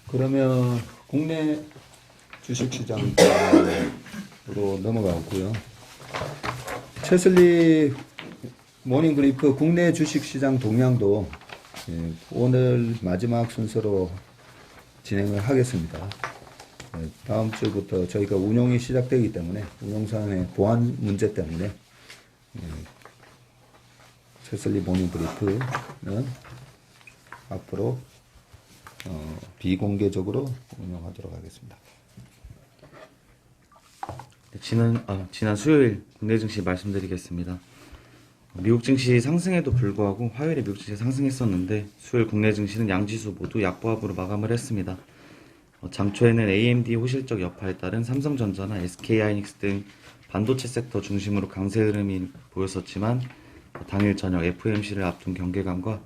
그러면 국내 주식시장으로 넘어가고요. 최슬리 모닝브리프 국내 주식시장 동향도 오늘 마지막 순서로 진행을 하겠습니다. 다음 주부터 저희가 운용이 시작되기 때문에 운용상의 보안 문제 때문에 최슬리 모닝브리프는 앞으로 비공개적으로 운영하도록 하겠습니다. 지난 수요일 국내 증시 말씀드리겠습니다. 미국 증시 상승에도 불구하고 화요일에 미국 증시 상승했었는데 수요일 국내 증시는 양지수 모두 약보합으로 마감을 했습니다. 장초에는 AMD 호실적 여파에 따른 삼성전자나 SK하이닉스 등 반도체 섹터 중심으로 강세 흐름이 보였었지만 당일 저녁 FOMC를 앞둔 경계감과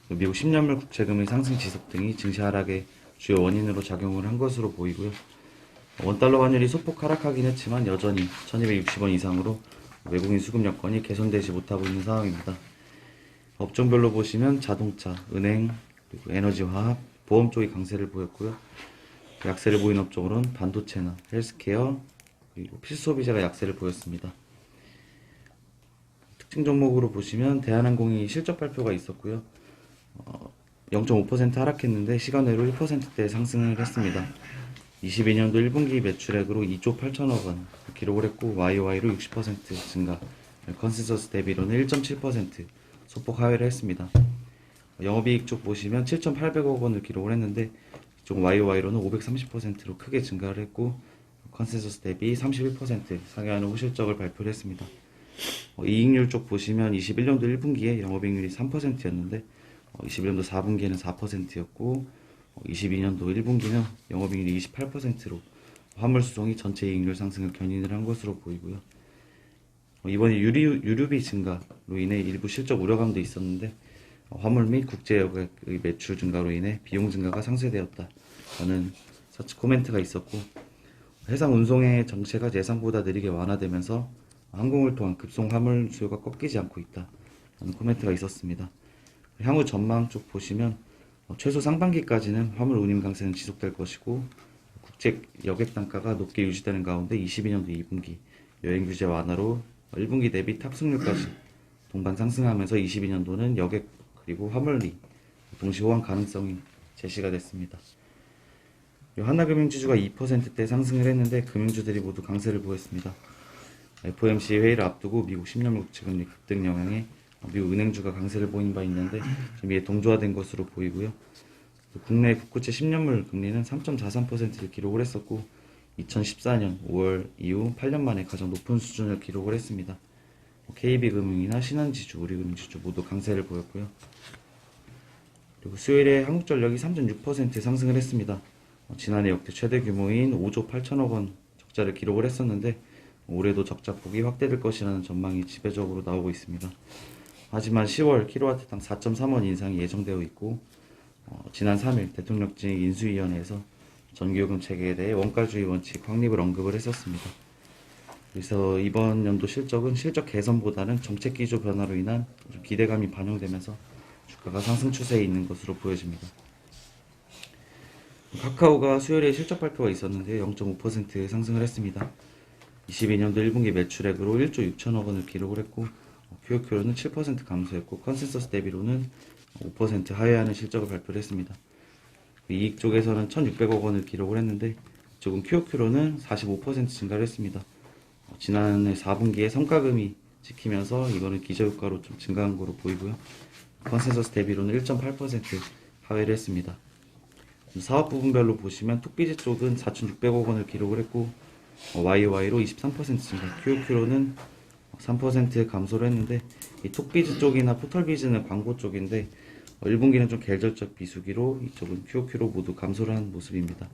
미국 10년물 국채금리 상승 지속 등이 증시 하락의 주요 원인으로 작용을 한 것으로 보이고요. 원달러 환율이 소폭 하락하긴 했지만 여전히 1260원 이상으로 외국인 수급 여건이 개선되지 못하고 있는 상황입니다. 업종별로 보시면 자동차, 은행, 그리고 에너지 화학, 보험 쪽이 강세를 보였고요. 약세를 보인 업종으로는 반도체나 헬스케어, 그리고 필수소비재가 약세를 보였습니다. 특징 종목으로 보시면 대한항공이 실적 발표가 있었고요. 0.5% 하락했는데 시간외로 1%대 상승을 했습니다. 22년도 1분기 매출액으로 2조 8천억 원 기록을 했고 YOY로 60% 증가, 컨센서스 대비로는 1.7% 소폭 하회를 했습니다. 영업이익 쪽 보시면 7,800억 원을 기록을 했는데 이쪽 YOY로는 530%로 크게 증가를 했고 컨센서스 대비 31% 상회하는 호실적을 발표를 했습니다. 이익률 쪽 보시면 21년도 1분기에 영업이익률이 3%였는데 21년도 4분기에는 4%였고 22년도 1분기는 영업이익률이 28%로 화물수송이 전체 이익률 상승을 견인을 한 것으로 보이고요. 이번에 유류비 증가로 인해 일부 실적 우려감도 있었는데 화물 및 국제여객의 매출 증가로 인해 비용 증가가 상쇄되었다라는 서치 코멘트가 있었고, 해상 운송의 정체가 예상보다 느리게 완화되면서 항공을 통한 급송 화물 수요가 꺾이지 않고 있다라는 코멘트가 있었습니다. 향후 전망 쪽 보시면 최소 상반기까지는 화물 운임 강세는 지속될 것이고 국제 여객 단가가 높게 유지되는 가운데 22년도 2분기 여행 규제 완화로 1분기 대비 탑승률까지 동반 상승하면서 22년도는 여객 그리고 화물이 동시 호황 가능성이 제시가 됐습니다. 하나금융지주가 2%대 상승을 했는데 금융주들이 모두 강세를 보였습니다. FOMC 회의를 앞두고 미국 10년물 국채금리 급등 영향에 미국 은행주가 강세를 보인 바 있는데 좀 이에 동조화된 것으로 보이고요. 국내 국채 10년물 금리는 3.43%를 기록을 했었고 2014년 5월 이후 8년 만에 가장 높은 수준을 기록을 했습니다. KB금융이나 신한지주, 우리금융지주 모두 강세를 보였고요. 그리고 수요일에 한국전력이 3.6% 상승을 했습니다. 지난해 역대 최대 규모인 5조 8천억 원 적자를 기록을 했었는데 올해도 적자폭이 확대될 것이라는 전망이 지배적으로 나오고 있습니다. 하지만 10월 킬로와트당 4.3원 인상이 예정되어 있고 지난 3일 대통령직 인수위원회에서 전기요금 체계에 대해 원가주의 원칙 확립을 언급을 했었습니다. 그래서 이번 연도 실적은 실적 개선보다는 정책 기조 변화로 인한 기대감이 반영되면서 주가가 상승 추세에 있는 것으로 보여집니다. 카카오가 수요일에 실적 발표가 있었는데 0.5% 상승을 했습니다. 22년도 1분기 매출액으로 1조 6천억 원을 기록을 했고 QOQ로는 7% 감소했고 컨센서스 대비로는 5% 하회하는 실적을 발표를 했습니다. 이익 쪽에서는 1,600억 원을 기록을 했는데 이쪽은 QOQ로는 45% 증가를 했습니다. 지난해 4분기에 성과금이 찍히면서 이거는 기저효과로 좀 증가한 거로 보이고요. 컨센서스 대비로는 1.8% 하회를 했습니다. 사업 부분별로 보시면 톡비즈 쪽은 4,600억 원을 기록을 했고 YOY로 23% 증가, QOQ로는 3% 감소를 했는데 이 톡비즈 쪽이나 포털비즈는 광고 쪽인데 1분기는 좀 계절적 비수기로 이쪽은 QOQ로 모두 감소를 한 모습입니다.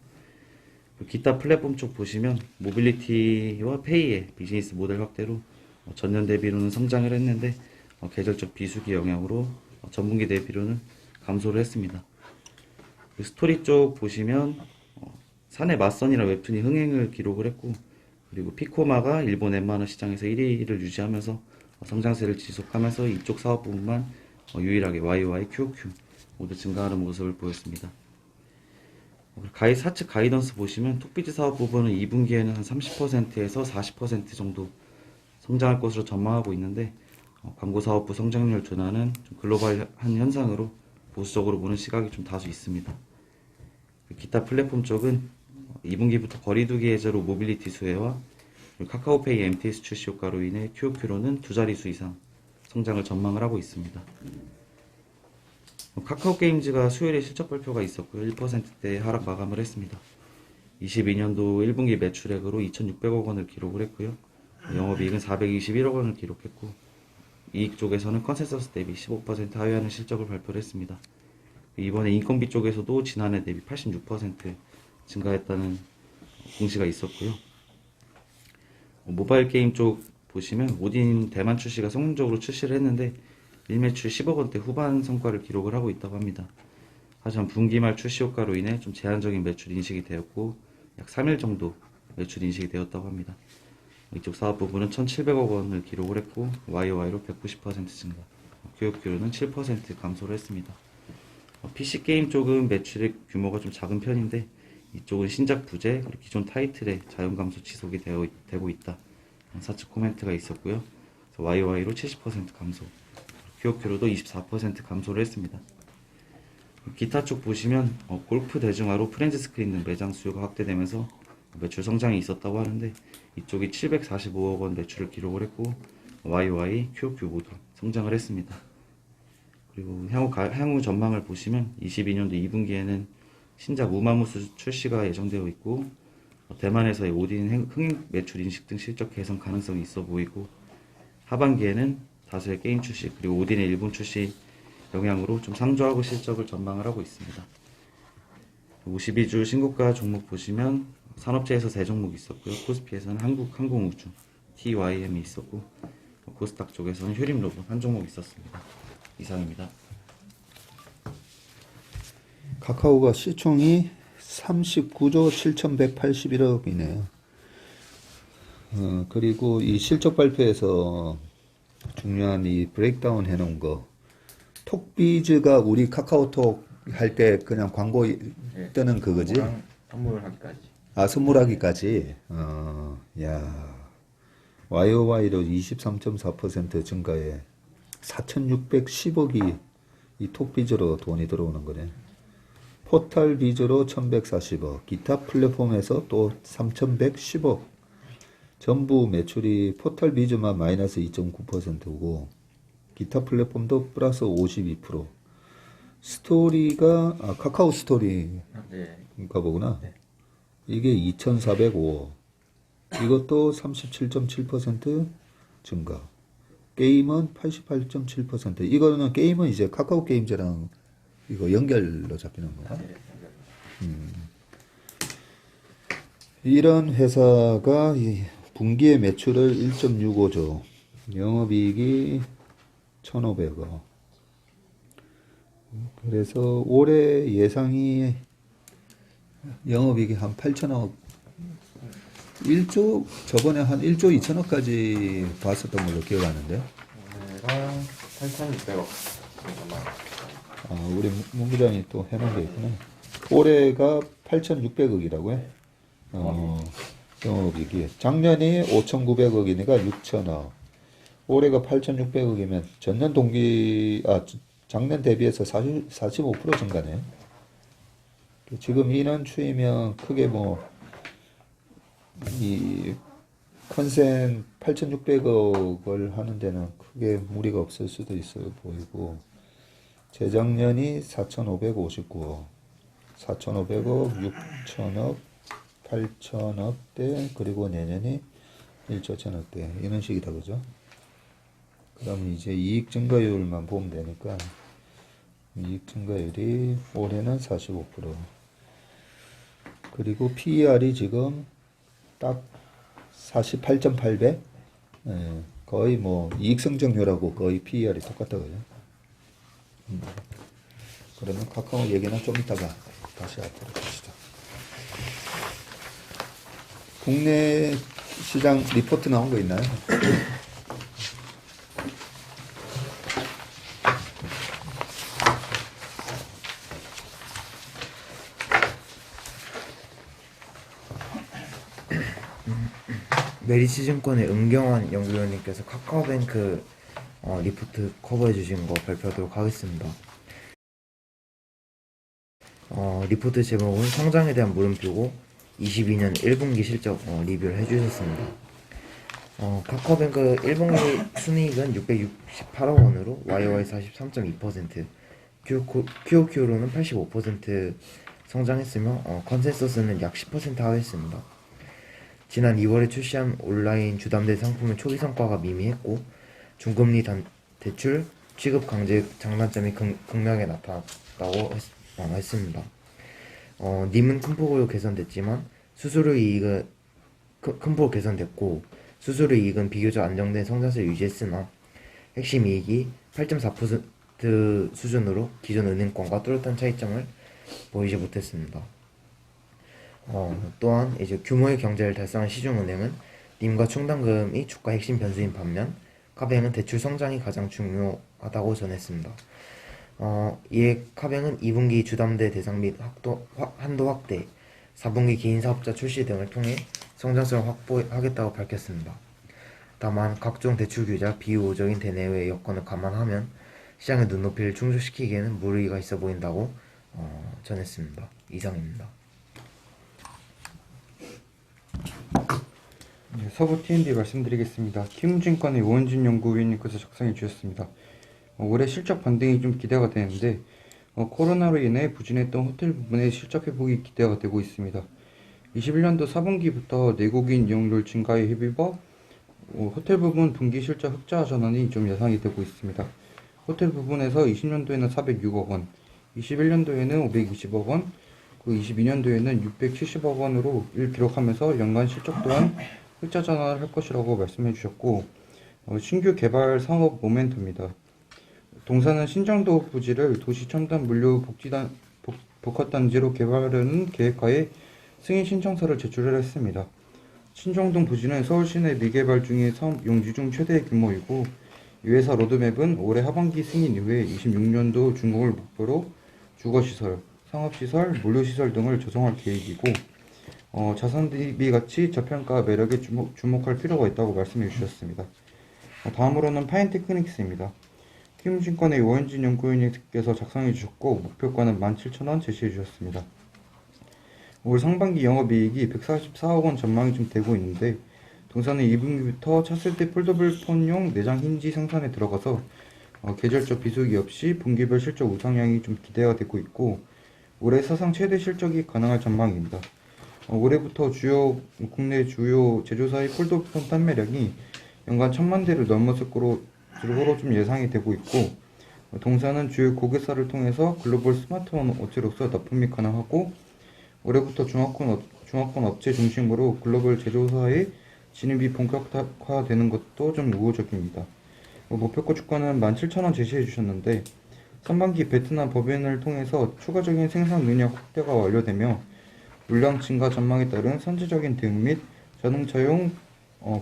기타 플랫폼 쪽 보시면 모빌리티와 페이의 비즈니스 모델 확대로 전년 대비로는 성장을 했는데 계절적 비수기 영향으로 전분기 대비로는 감소를 했습니다. 스토리 쪽 보시면 사내 맞선이라 웹툰이 흥행을 기록을 했고 그리고 피코마가 일본 웬만한 시장에서 1위를 유지하면서 성장세를 지속하면서 이쪽 사업 부분만 유일하게 YOY, QOQ 모두 증가하는 모습을 보였습니다. 사측 가이던스 보시면 톡비즈 사업 부분은 2분기에는 한 30%에서 40% 정도 성장할 것으로 전망하고 있는데 광고 사업부 성장률 둔화는 좀 글로벌한 현상으로 보수적으로 보는 시각이 좀 다수 있습니다. 기타 플랫폼 쪽은 2분기부터 거리두기 해제로 모빌리티 수혜와 카카오페이 MTS 출시 효과로 인해 QOQ로는 두 자릿수 이상 성장을 전망을 하고 있습니다. 카카오게임즈가 수요일에 실적 발표가 있었고요. 1%대 하락 마감을 했습니다. 22년도 1분기 매출액으로 2,600억 원을 기록을 했고요. 영업이익은 421억 원을 기록했고 이익 쪽에서는 컨센서스 대비 15% 하회하는 실적을 발표를 했습니다. 이번에 인건비 쪽에서도 지난해 대비 86% 증가했다는 공시가 있었고요. 모바일 게임 쪽 보시면 오딘 대만 출시가 성공적으로 출시를 했는데 일매출 10억 원대 후반 성과를 기록을 하고 있다고 합니다. 하지만 분기 말 출시 효과로 인해 좀 제한적인 매출 인식이 되었고 약 3일 정도 매출 인식이 되었다고 합니다. 이쪽 사업 부분은 1,700억 원을 기록을 했고 YOY로 190% 증가, QOQ로는 7% 감소를 했습니다. PC 게임 쪽은 매출액 규모가 좀 작은 편인데 이쪽은 신작 부재, 그리고 기존 타이틀의 자연 감소 지속이 되고 있다. 사측 코멘트가 있었고요. YOY로 70% 감소, QOQ로도 24% 감소를 했습니다. 기타 쪽 보시면 골프 대중화로 프렌즈 스크린 등 매장 수요가 확대되면서 매출 성장이 있었다고 하는데 이쪽이 745억 원 매출을 기록을 했고 YOY, QOQ 모두 성장을 했습니다. 그리고 향후 전망을 보시면 22년도 2분기에는 신작 우마무스 출시가 예정되어 있고 대만에서의 오딘 흥행 매출 인식 등 실적 개선 가능성이 있어 보이고 하반기에는 다수의 게임 출시 그리고 오딘의 일본 출시 영향으로 좀 상조하고 실적을 전망을 하고 있습니다. 52주 신고가 종목 보시면 산업재에서 3종목이 있었고요. 코스피에서는 한국항공우주, TYM이 있었고 코스닥 쪽에서는 효림로봇 한 종목 있었습니다. 이상입니다. 카카오가 시총이 39조 7,181억이네요. 그리고 이 실적 발표에서 중요한 이 브레이크다운 해놓은 거, 톡비즈가 우리 카카오톡 할 때 그냥 광고 뜨는 그거지? 선물하기까지. 아, 선물하기까지. 야, YOY로 23.4% 증가에 4,610억이 이 톡비즈로 돈이 들어오는 거네. 포털 비즈로 1,140억, 기타 플랫폼에서 또 3,110억. 전부 매출이 포털 비즈만 마이너스 2.9%고 기타 플랫폼도 플러스 52%. 스토리가 카카오 스토리인가 네. 보구나. 네. 이게 2,405억. 이것도 37.7% 증가. 게임은 88.7%. 이거는 게임은 이제 카카오 게임즈랑 이거 연결로 잡히는 거야. 네. 이런 회사가 이 분기의 매출을 1.65조, 영업이익이 1,500억. 그래서 올해 예상이 영업이익이 한 8천억, 1조, 저번에 한 1조 2천억까지 봤었던 걸로 기억하는데. 오늘가 8,600억. 우리 문 부장이 또 해놓은 게 있구나. 올해가 8,600억이라고요? 영업이익이. 작년이 5,900억이니까 6천억. 올해가 8,600억이면 전년 작년 대비해서 45% 증가네. 지금 인원 추이면 크게 이 컨센 8,600억을 하는 데는 크게 무리가 없을 수도 있어 보이고, 재작년이 4,559억, 4,500억, 6천억, 8천억대, 그리고 내년이 1조 1천억대, 이런 식이다, 그죠? 그럼 이제 이익 증가율만 보면 되니까, 이익 증가율이 올해는 45%. 그리고 PER이 지금 딱 48.8배? 거의 이익 성장률하고 거의 PER이 똑같다고요. 그러면 카카오 얘기는 좀 이따가 다시 하도록 하시죠. 국내 시장 리포트 나온 거 있나요? 메리츠증권의 은경환 연구위원님께서 카카오뱅크 리포트 커버해 주신 거 발표하도록 하겠습니다. 리포트 제목은 성장에 대한 물음표고 22년 1분기 실적 리뷰를 해주셨습니다. 카카오뱅크 1분기 순이익은 668억 원으로 YOY 43.2%, QOQ로는 85% 성장했으며 컨센서스는 약 10% 하회했습니다. 지난 2월에 출시한 온라인 주담대 상품의 초기 성과가 미미했고 중금리 대출 취급 강제 장단점이 극명하게 나타났다고 했습니다. 님은 큰 폭으로 개선됐지만 수수료 이익은 큰 폭으로 개선됐고 수수료 이익은 비교적 안정된 성장세를 유지했으나 핵심 이익이 8.4% 수준으로 기존 은행권과 뚜렷한 차이점을 보이지 못했습니다. 또한 이제 규모의 경제를 달성한 시중은행은 님과 충당금이 주가 핵심 변수인 반면 카뱅은 대출 성장이 가장 중요하다고 전했습니다. 이에 카뱅은 2분기 주담대 대상 및 한도 확대, 4분기 개인사업자 출시 등을 통해 성장성을 확보하겠다고 밝혔습니다. 다만 각종 대출 규제와 비우호적인 대내외 여건을 감안하면 시장의 눈높이를 충족시키기에는 무리가 있어 보인다고 전했습니다. 이상입니다. 네, 서부 T&D 말씀드리겠습니다. 키움증권의 오은진 연구위원님께서 작성해 주셨습니다. 올해 실적 반등이 좀 기대가 되는데 코로나로 인해 부진했던 호텔 부분의 실적 회복이 기대가 되고 있습니다. 21년도 4분기부터 내국인 이용률 증가에 힘입어 호텔 부분 분기 실적 흑자 전환이 좀 예상이 되고 있습니다. 호텔 부분에서 20년도에는 406억 원, 21년도에는 520억 원, 그 22년도에는 670억 원으로 기록하면서 연간 실적 또한 흑자 전환을 할 것이라고 말씀해 주셨고 신규 개발 사업 모멘텀입니다. 동사는 신정도 부지를 도시첨단 물류 복합단지로 개발하려는 계획하에 승인 신청서를 제출을 했습니다. 신정동 부지는 서울 시내 미개발 중의 사업 용지 중 최대 규모이고 이 회사 로드맵은 올해 하반기 승인 이후에 26년도 준공을 목표로 주거시설, 상업시설, 물류시설 등을 조성할 계획이고 자산 대비 가치 저평가 매력에 주목할 필요가 있다고 말씀해 주셨습니다. 다음으로는 파인테크닉스입니다. 키움증권의 오현진 연구위원님께서 작성해 주셨고 목표가는 17,000원 제시해 주셨습니다. 올 상반기 영업이익이 144억 원 전망이 좀 되고 있는데 동사는 2분기부터 차세대 폴더블 폰용 내장 힌지 생산에 들어가서 계절적 비수기 없이 분기별 실적 우상향이 좀 기대가 되고 있고 올해 사상 최대 실적이 가능할 전망입니다. 올해부터 국내 주요 제조사의 폴더폰 판매량이 연간 1,000만 대를 넘었을 거로 좀 예상이 되고 있고 동사는 주요 고객사를 통해서 글로벌 스마트폰 업체로서 납품이 가능하고 올해부터 중화권 업체 중심으로 글로벌 제조사의 진입이 본격화되는 것도 좀 우호적입니다. 목표가 주가는 17,000원 제시해 주셨는데 상반기 베트남 법인을 통해서 추가적인 생산 능력 확대가 완료되며 물량 증가 전망에 따른 선제적인 대응 및 자동차용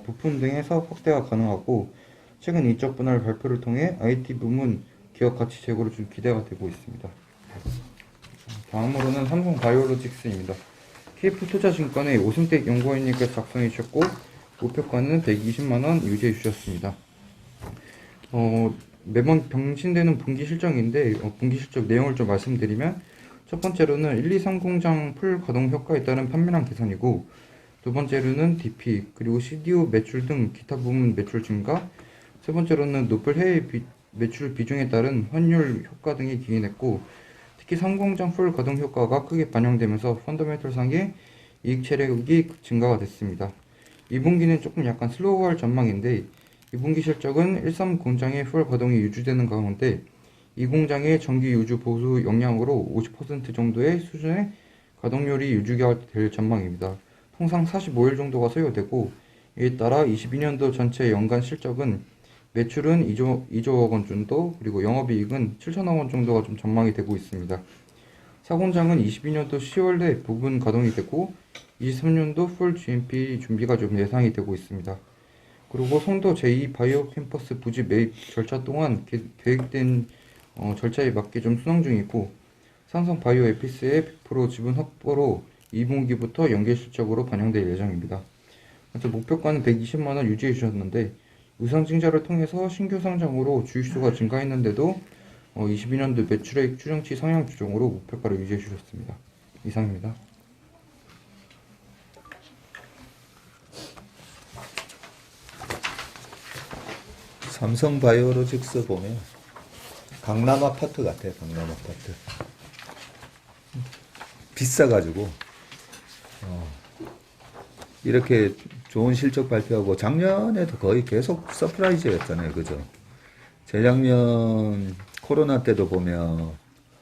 부품 등의 사업 확대가 가능하고 최근 인적 분할 발표를 통해 IT 부문 기업 가치 제고로 좀 기대가 되고 있습니다. 다음으로는 삼성바이오로직스입니다. KF투자증권의 오승택 연구원님께서 작성해 주셨고 목표가는 120만원 유지해 주셨습니다. 매번 병신되는 분기 실적인데 분기 실적 내용을 좀 말씀드리면 첫 번째로는 1, 2, 3 공장 풀 가동 효과에 따른 판매량 개선이고 두 번째로는 DP 그리고 CDU 매출 등 기타 부문 매출 증가 세 번째로는 높은 해외 매출 비중에 따른 환율 효과 등이 기인했고 특히 3공장 풀 가동 효과가 크게 반영되면서 펀더멘털 상의 이익 체력이 증가가 됐습니다. 2분기는 조금 약간 슬로우할 전망인데 2분기 실적은 1, 3 공장의 풀 가동이 유지되는 가운데 이 공장의 정기 유주 보수 역량으로 50% 정도의 수준의 가동률이 유지가 될 전망입니다. 통상 45일 정도가 소요되고 이에 따라 22년도 전체 연간 실적은 매출은 2조 원 정도 그리고 영업이익은 7천억 원 정도가 좀 전망이 되고 있습니다. 사공장은 22년도 10월에 부분 가동이 되고 23년도 풀 GMP 준비가 좀 예상이 되고 있습니다. 그리고 송도 제2바이오 캠퍼스 부지 매입 절차 동안 계획된 절차에 맞게 좀 순항 중이고 삼성 바이오 에피스의 100% 지분 확보로 2분기부터 연계 실적으로 반영될 예정입니다. 그래서 목표가는 120만 원 유지해 주셨는데 의상증자를 통해서 신규 상장으로 주식수가 증가했는데도 22년도 매출액 추정치 상향 조정으로 목표가를 유지해 주셨습니다. 이상입니다. 삼성바이오로직스 보면 강남 아파트 같아요. 강남 아파트. 비싸가지고 이렇게 좋은 실적 발표하고 작년에도 거의 계속 서프라이즈였잖아요. 그죠? 재작년 코로나 때도 보면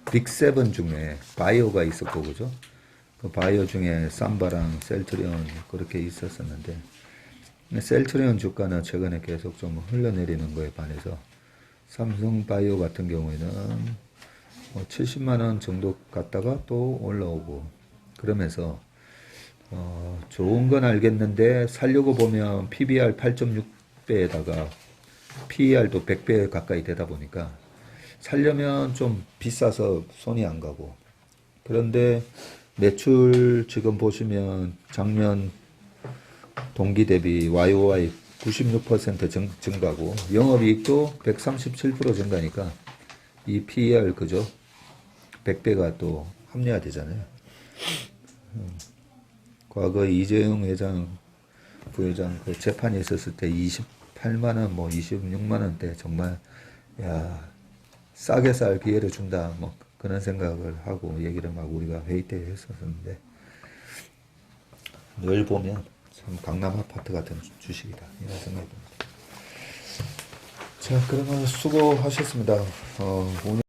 빅7 중에 바이오가 있었고, 그죠? 그 바이오 중에 삼바랑 셀트리온 그렇게 있었었는데, 근데 셀트리온 주가는 최근에 계속 좀 흘러내리는 거에 반해서 삼성바이오 같은 경우에는 70만 원 정도 갔다가 또 올라오고 그러면서 좋은 건 알겠는데 살려고 보면 PBR 8.6배에다가 PER도 100배 가까이 되다 보니까 살려면 좀 비싸서 손이 안 가고, 그런데 매출 지금 보시면 작년 동기 대비 YOY 96% 증가고 영업이익도 137% 증가니까 이 PER 그죠? 100배가 또 합리화되잖아요. 과거 이재용 회장, 부회장 그 재판이 있었을 때 28만 원, 뭐 26만 원대 정말 야 싸게 살 기회를 준다, 뭐 그런 생각을 하고 얘기를 막 우리가 회의 때 했었는데 늘 보면 참 강남 아파트 같은 주식이다 이런 생각이 듭니다. 자, 그러면 수고하셨습니다. 오늘